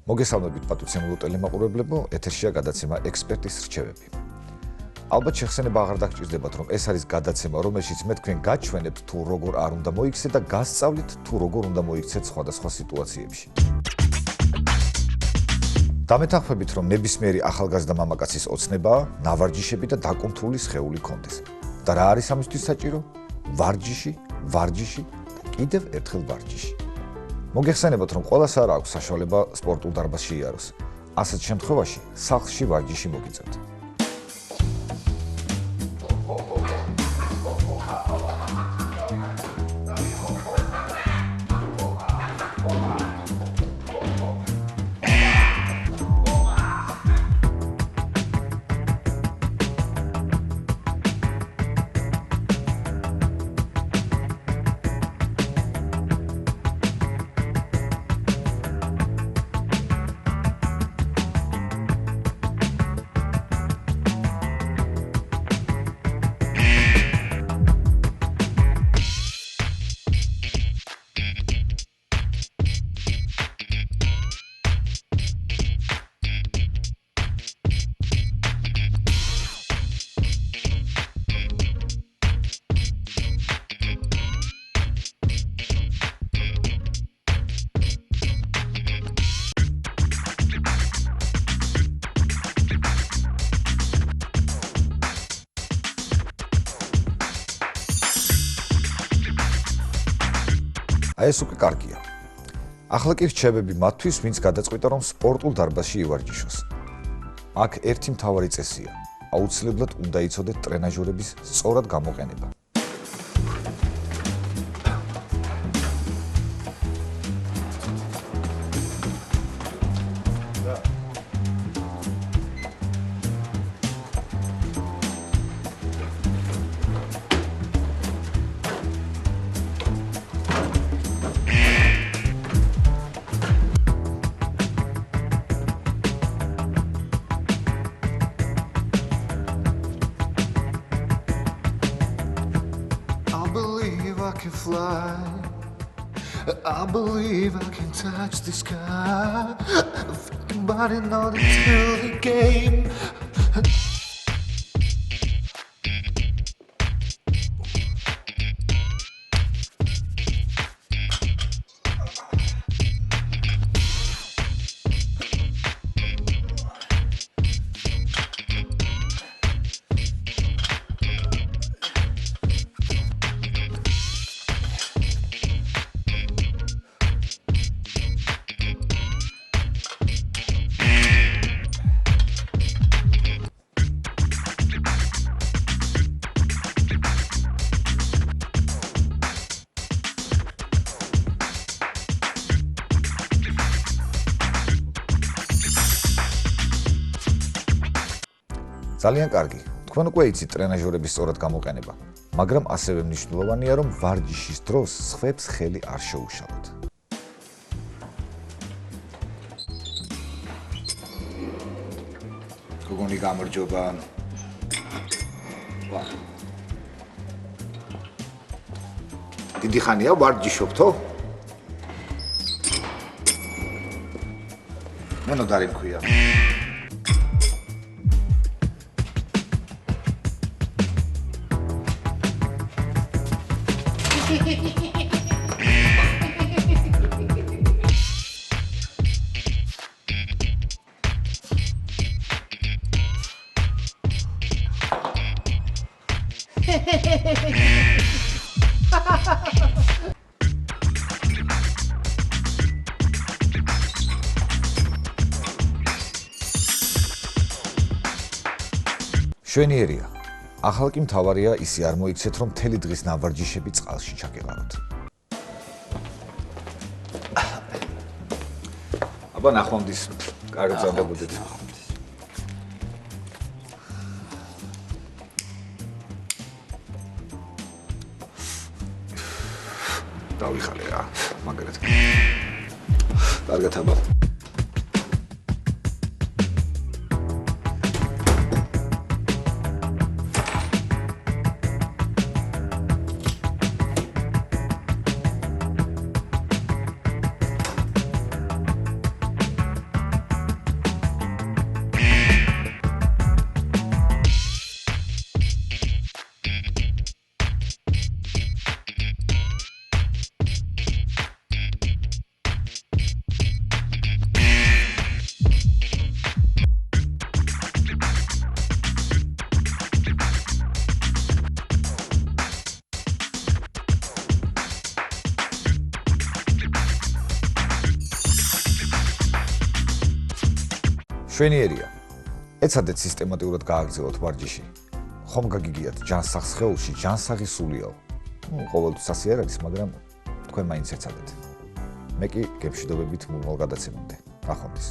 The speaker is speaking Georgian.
მოგესალმებით პატუცემულო ტელემაყურებლებო, ეთერშია გადაცემა ექსპერტის რჩევები. ალბათ შეხსენება აღარ დაგჭირდებათ, რომ ეს არის გადაცემა, რომელშიც მე თქვენ გაჩვენებთ თუ როგორ არ უნდა მოიქცეთ და გასწავლით თუ როგორ უნდა მოიქცეთ სხვადასხვა სიტუაციებში. დამეთანხმებით, რომ ნებისმიერი ახალგაზრდა მამაკაცის ოცნებაა, ნავარჯიშები და დაკუნთული სხეული კონდეს. და რა არის ამისთვის საჭირო? ვარჯიში და კიდევ ერთხელ ვარჯიში. მოგეხსენებათ, რომ ყველას არ აქვს საშუალება სპორტულ დარბაზში იაროს. ასეთ შემთხვევაში სახლში ვარჯიში მოგიწევთ. აი ეს უკვე კარგია. ახლა კი რჩევები მათთვის, ვინც გადაწყვიტა, რომ სპორტულ დარბაზში ივარჯიშოს. აქ ერთი მთავარი წესია. აუცილებლად უნდა იცოდეთ ტრენაჟორების სწორად გამოყენება. I believe I can touch the sky. Thinking about it not until the game. ძალიან კარგი. თქვენ უკვე იცით ტრენაჟორების სწორად გამოყენება, მაგრამ ასევე მნიშვნელოვანია, რომ ვარჯიშის დროს სხვებს ხელი არ შეუშალოთ. გოგონი გამარჯობა. დიდი ხანია ვარჯიშობთო? მე ნოდარი მქვია. შვენიერია. ახალ კი მთავარია ისე არ მოიქცეთ, რომ მთელი დღის ნავარჯიშები წყალში ჩაგეყაროთ. აბა ნახვამდის კარგად ზარდებოდეთ. დავიხალე რა, მაგალითად. კარგად აბა. შვენიერია. ეცადეთ სისტემატურად გააგრძელოთ ვარჯიში. ხომ გაგიგიათ ჯანსაღ სხეულში ჯანსაღი სულიაო. ყოველთვის ასე არ არის, მაგრამ თქვენ მაინც ეცადეთ. მე კი გემშვიდობებით მომავალ გადაცემამდე. ნახვამდის.